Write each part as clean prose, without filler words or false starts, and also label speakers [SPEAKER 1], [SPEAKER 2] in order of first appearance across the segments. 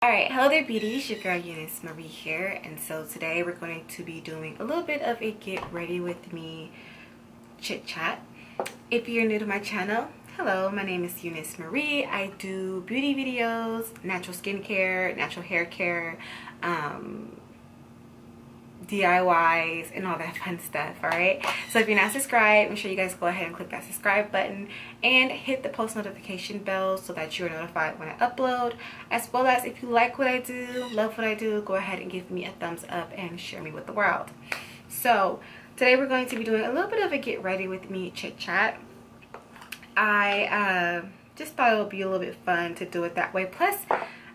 [SPEAKER 1] Alright, hello there beauties, your girl Euniycemari here, and so today we're going to be doing a little bit of a get ready with me chit chat. If you're new to my channel, hello, my name is Euniycemari. I do beauty videos, natural skincare, natural hair care, DIYs and all that fun stuff. Alright, so if you're not subscribed, make sure you guys go ahead and click that subscribe button and hit the post notification bell so that you're notified when I upload, as well as if you like what I do, love what I do, go ahead and give me a thumbs up and share me with the world. So today we're going to be doing a little bit of a get ready with me chit chat. I just thought it would be a little bit fun to do it that way. Plus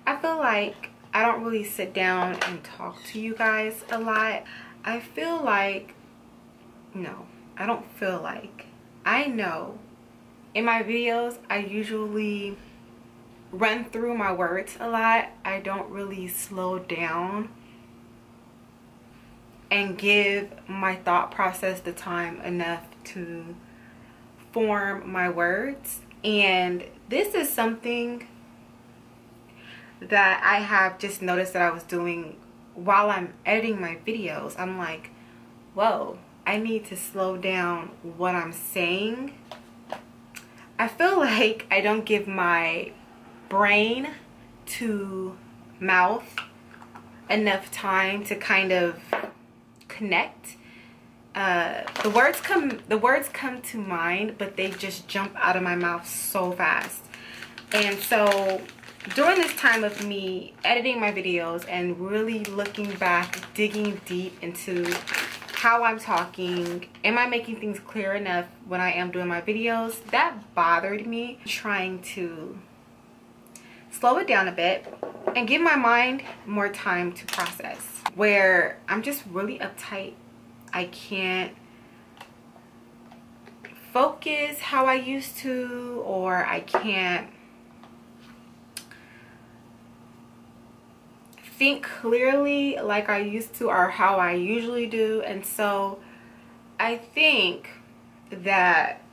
[SPEAKER 1] I feel like I don't really sit down and talk to you guys a lot. I feel like, no, I don't feel like, I know in my videos I usually run through my words a lot. I don't really slow down and give my thought process the time enough to form my words. And this is something that I have just noticed that I was doing while I'm editing my videos. I'm like, whoa, I need to slow down what I'm saying. I feel like I don't give my brain to mouth enough time to kind of connect. The words come to mind, but they just jump out of my mouth so fast. And so during this time of me editing my videos and really looking back, digging deep into how I'm talking, am I making things clear enough when I am doing my videos, that bothered me. Trying to slow it down a bit and give my mind more time to process, where I'm just really uptight. I can't focus how I used to, or I can't think clearly like I used to, or how I usually do. And so I think that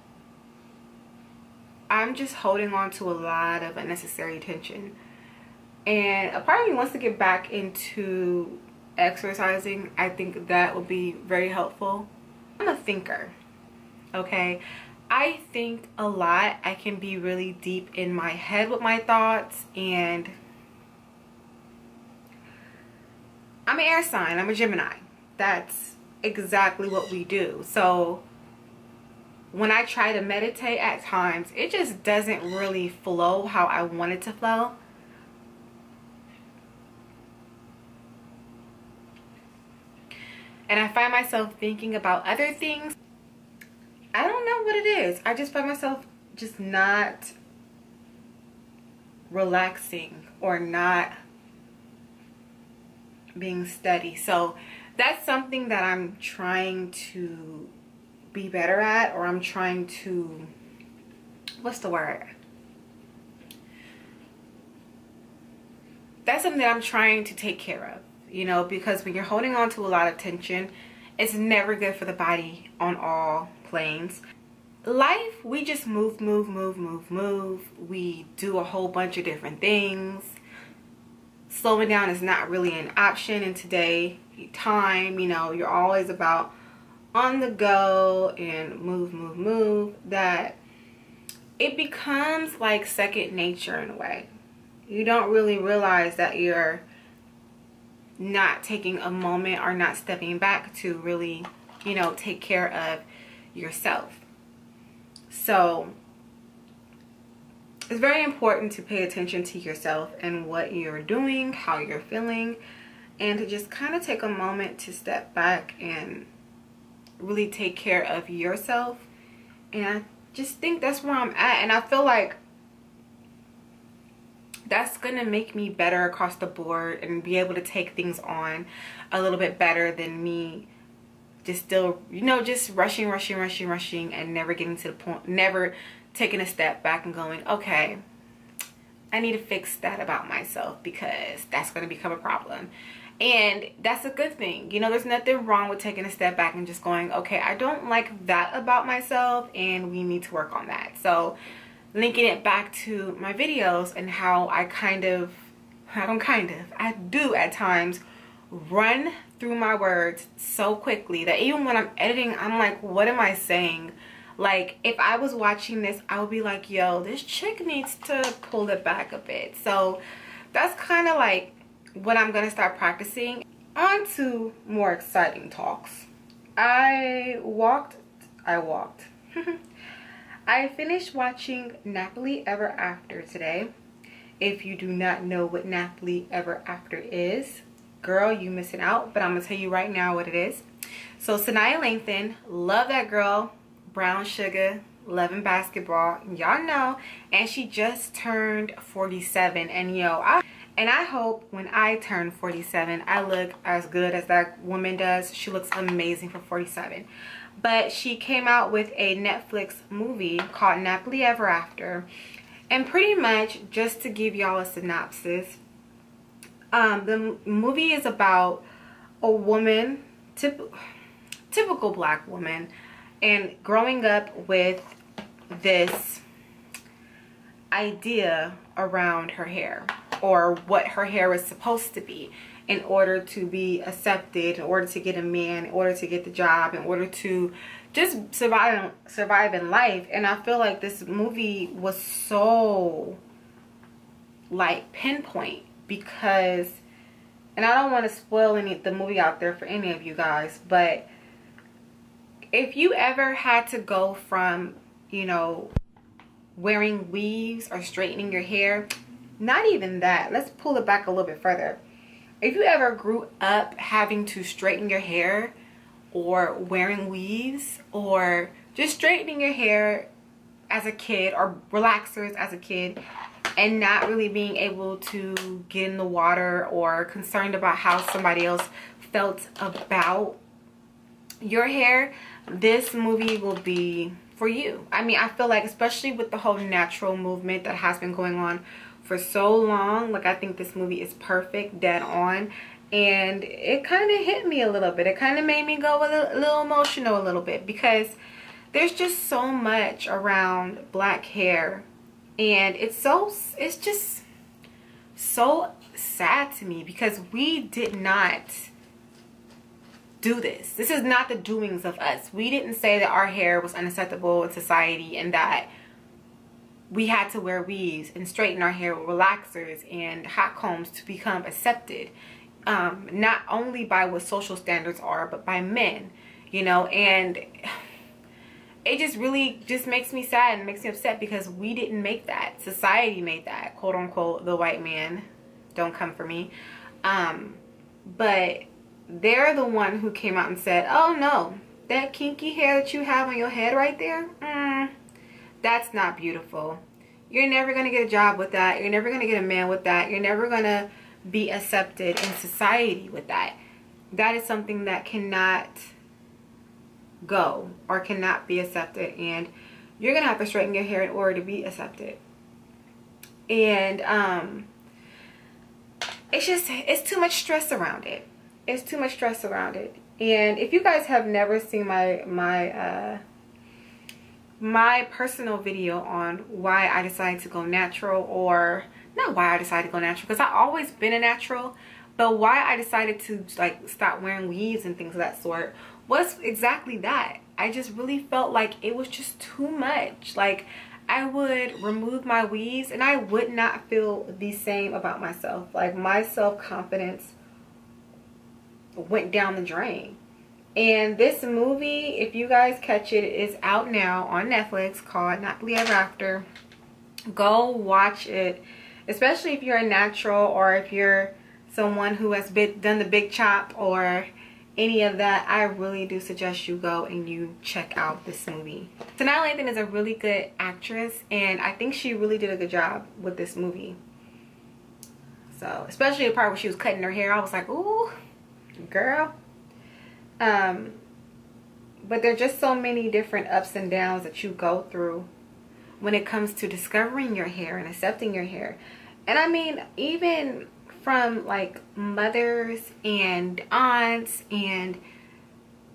[SPEAKER 1] I'm just holding on to a lot of unnecessary tension, and a part of me wants to get back into exercising. I think that would be very helpful. I'm a thinker, okay? I think a lot. I can be really deep in my head with my thoughts, and I'm an air sign, I'm a Gemini. That's exactly what we do. So when I try to meditate at times, it just doesn't really flow how I want it to flow. And I find myself thinking about other things. I don't know what it is. I just find myself just not relaxing or not being steady. So that's something that I'm trying to be better at, or I'm trying to, what's the word? That's something that I'm trying to take care of, you know, because when you're holding on to a lot of tension, it's never good for the body on all planes. Life, we just move. We do a whole bunch of different things. Slowing down is not really an option in today's time. You know, you're always about on the go and move, that it becomes like second nature in a way. You don't really realize that you're not taking a moment or not stepping back to really, you know, take care of yourself. So it's very important to pay attention to yourself and what you're doing, how you're feeling, and to just kind of take a moment to step back and really take care of yourself. And I just think that's where I'm at, and I feel like that's gonna make me better across the board and be able to take things on a little bit better than me just still, you know, just rushing and never getting to the point, never taking a step back and going, okay, I need to fix that about myself, because that's going to become a problem. And that's a good thing. You know, there's nothing wrong with taking a step back and just going, okay, I don't like that about myself and we need to work on that. So linking it back to my videos and how I kind of I do at times run through my words so quickly that even when I'm editing, I'm like, what am I saying? Like, if I was watching this, I would be like, yo, this chick needs to pull it back a bit. So that's kind of like what I'm gonna start practicing. On to more exciting talks. I finished watching Napilly Ever After today. If you do not know what Napilly Ever After is, girl, you missing out, but I'm gonna tell you right now what it is. So Sanaya Lathan, love that girl. Brown sugar, loving basketball, y'all know, and she just turned 47. And yo, I hope when I turn 47 I look as good as that woman does. She looks amazing for 47. But she came out with a Netflix movie called Napilly Ever After, and pretty much, just to give y'all a synopsis, the movie is about a woman, typical black woman, and growing up with this idea around her hair, or what her hair is supposed to be in order to be accepted, in order to get a man, in order to get the job, in order to just survive in life. And I feel like this movie was so like pinpoint, because, and I don't want to spoil the movie out there for any of you guys, but if you ever had to go from, you know, wearing weaves or straightening your hair, not even that, let's pull it back a little bit further. If you ever grew up having to straighten your hair, or wearing weaves, or just straightening your hair as a kid, or relaxers as a kid, and not really being able to get in the water, or concerned about how somebody else felt about your hair, this movie will be for you. I mean, I feel like, especially with the whole natural movement that has been going on for so long, like, I think this movie is perfect, dead on. And it kind of hit me a little bit. It kind of made me go a little emotional a little bit, because there's just so much around black hair, and it's just so sad to me, because we did not do this. This is not the doings of us. We didn't say that our hair was unacceptable in society, and that we had to wear weaves and straighten our hair with relaxers and hot combs to become accepted. Not only by what social standards are, but by men, you know. And it just really just makes me sad and makes me upset, because we didn't make that. Society made that, quote unquote, the white man. Don't come for me. But they're the one who came out and said, oh no, that kinky hair that you have on your head right there, that's not beautiful. You're never gonna get a job with that. You're never gonna get a man with that. You're never gonna be accepted in society with that. That is something that cannot go, or cannot be accepted, and you're gonna have to straighten your hair in order to be accepted. And it's too much stress around it. It's too much stress around it. And if you guys have never seen my personal video on why I decided to go natural, or not why I decided to go natural, because I've always been a natural, but why I decided to like stop wearing weaves and things of that sort, was exactly that. I just really felt like it was just too much. Like, I would remove my weaves and I would not feel the same about myself. Like, my self-confidence went down the drain. And this movie, if you guys catch it, is out now on Netflix, called Napilly Ever After. Go watch it, especially if you're a natural, or if you're someone who has done the big chop or any of that. I really do suggest you go and you check out this movie. Sanaya Lathan is a really good actress, and I think she really did a good job with this movie. So, especially the part where she was cutting her hair, I was like, ooh, girl. But there's just so many different ups and downs that you go through when it comes to discovering your hair and accepting your hair. And I mean, even from like mothers and aunts and,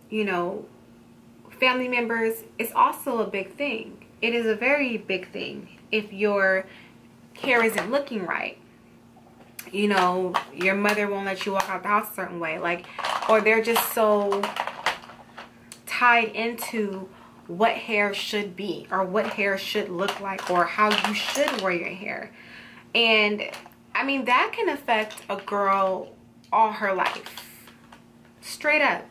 [SPEAKER 1] you know, family members, it's also a big thing. It is a very big thing if your hair isn't looking right. you know, your mother won't let you walk out the house a certain way, like, or they're just so tied into what hair should be or what hair should look like or how you should wear your hair. And I mean, that can affect a girl all her life. Straight up.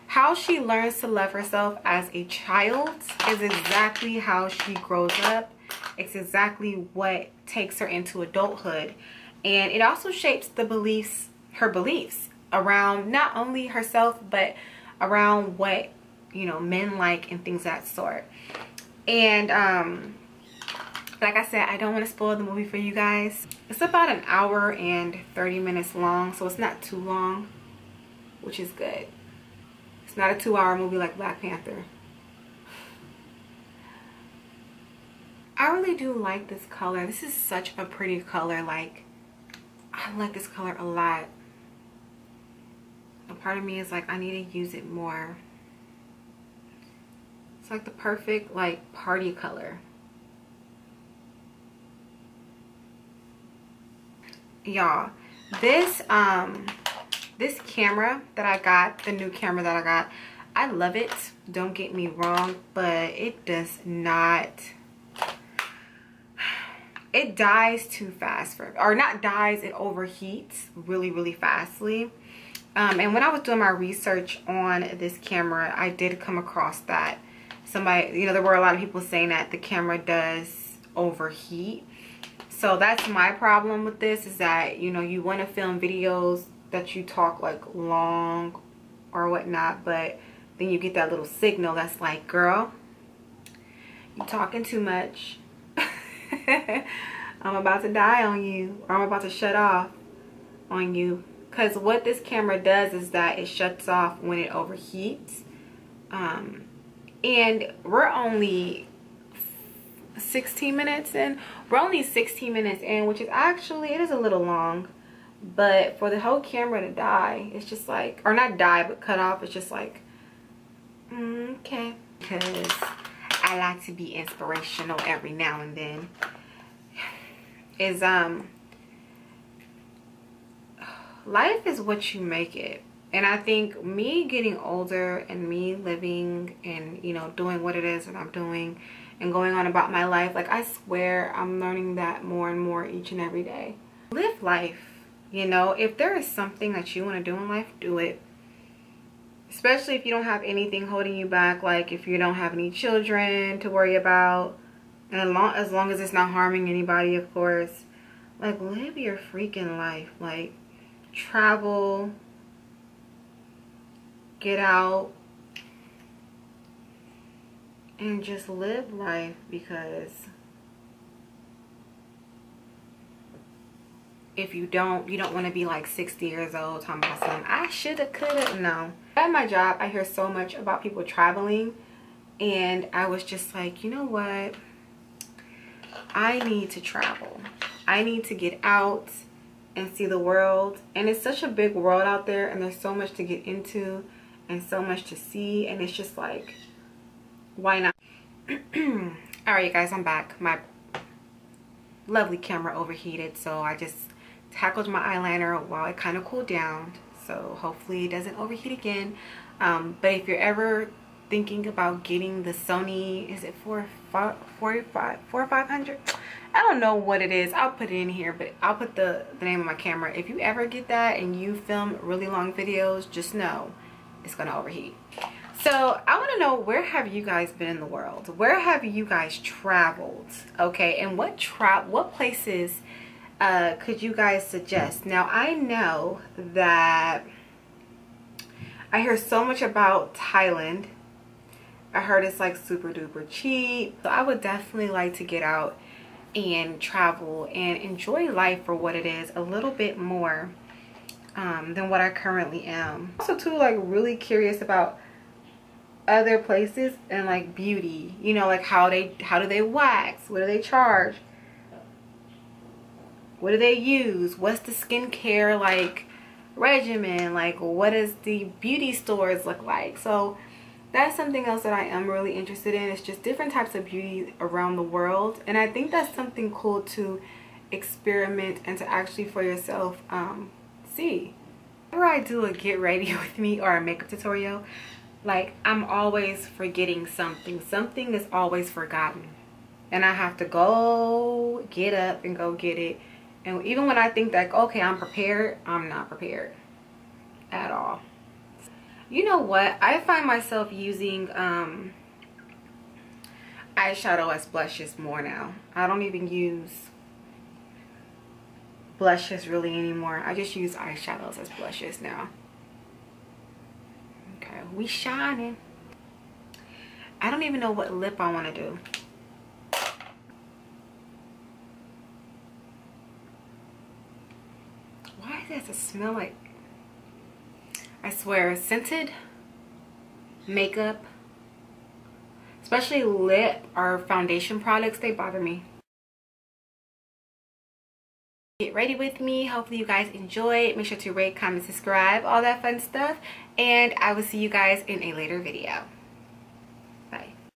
[SPEAKER 1] How she learns to love herself as a child is exactly how she grows up. It's exactly what takes her into adulthood. And it also shapes the beliefs, her beliefs around not only herself, but around what, you know, men like and things of that sort. And like I said, I don't want to spoil the movie for you guys. It's about an hour and 30 minutes long, so it's not too long, which is good. It's not a 2-hour movie like Black Panther. I really do like this color. This is such a pretty color. Like, I like this color a lot. A part of me is like, I need to use it more. It's like the perfect like party color. Y'all, this camera that I got, the new camera that I got, I love it, don't get me wrong, but it does not, it dies too fast for, or not dies, it overheats really fastly. And when I was doing my research on this camera, I did come across that somebody, you know, there were a lot of people saying that the camera does overheat. So that's my problem with this, is that, you know, you want to film videos that you talk like long or whatnot, but then you get that little signal that's like, girl, you talking too much. I'm about to die on you, or I'm about to shut off on you. Because what this camera does is that it shuts off when it overheats. And we're only 16 minutes in. We're only 16 minutes in, which is actually, it is a little long. But for the whole camera to die, it's just like, or not die, but cut off, it's just like, okay. Because I like to be inspirational every now and then. Is, life is what you make it. And I think me getting older and me living and, you know, doing what it is that I'm doing and going on about my life, like, I swear I'm learning that more and more each and every day. Live life, you know. If there is something that you want to do in life, do it. Especially if you don't have anything holding you back, like if you don't have any children to worry about, and as long as it's not harming anybody, of course. Like, live your freaking life. Like, travel, get out, and just live life, because if you don't want to be like 60 years old talking about something, I shoulda, coulda. No. At my job, I hear so much about people traveling, and I was just like, you know what? I need to travel. I need to get out and see the world. And it's such a big world out there, and there's so much to get into and so much to see, and it's just like, why not? All right, you guys, I'm back. My lovely camera overheated, so I just tackled my eyeliner while it kind of cooled down, so hopefully it doesn't overheat again. But if you're ever thinking about getting the Sony, is it 4500? I don't know what it is. I'll put it in here, but I'll put the name of my camera. If you ever get that and you film really long videos, just know it's gonna overheat. So I want to know, where have you guys been in the world? Where have you guys traveled? Okay, and what places could you guys suggest? Now, I know that I hear so much about Thailand. I heard it's like super duper cheap. So I would definitely like to get out and travel and enjoy life for what it is a little bit more than what I currently am. Also too, like, really curious about other places and like beauty, you know, like how do they wax, what do they charge, what do they use, what's the skincare like regimen, like what does the beauty stores look like. So that's something else that I am really interested in. It's just different types of beauty around the world, and I think that's something cool to experiment and to actually for yourself see. Whenever I do a get ready with me or a makeup tutorial, like, I'm always forgetting something. Something is always forgotten. And I have to go get up and go get it. And even when I think that, okay, I'm prepared, I'm not prepared at all. You know what? I find myself using eyeshadow as blushes more now. I don't even use blushes really anymore. I just use eyeshadows as blushes now. Okay, we shining. I don't even know what lip I want to do. Why does it smell like, I swear, scented makeup, especially lip or foundation products, they bother me. Get ready with me. Hopefully you guys enjoy. Make sure to rate, comment, subscribe, all that fun stuff, and I will see you guys in a later video.